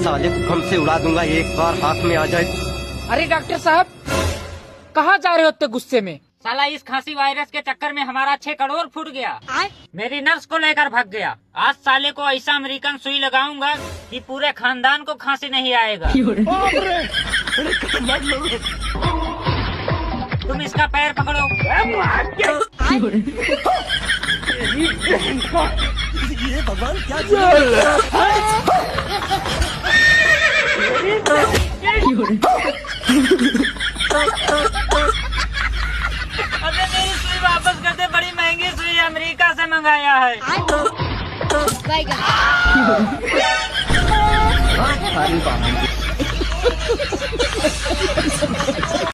साले को बम से उड़ा दूंगा एक बार हाथ में आ जाए। अरे डॉक्टर साहब, कहाँ जा रहे हो इतने गुस्से में? साला इस खांसी वायरस के चक्कर में हमारा 6 करोड़ फूट गया। मेरी नर्स को लेकर भाग गया। आज साले को ऐसा अमेरिकन सुई लगाऊंगा कि पूरे खानदान को खांसी नहीं आएगा। तुम इसका पैर पकड़ो। ये भगवान क्या अबे मेरी सुई वापस कर दे, बड़ी महंगी सुई अमेरिका से मंगाया है।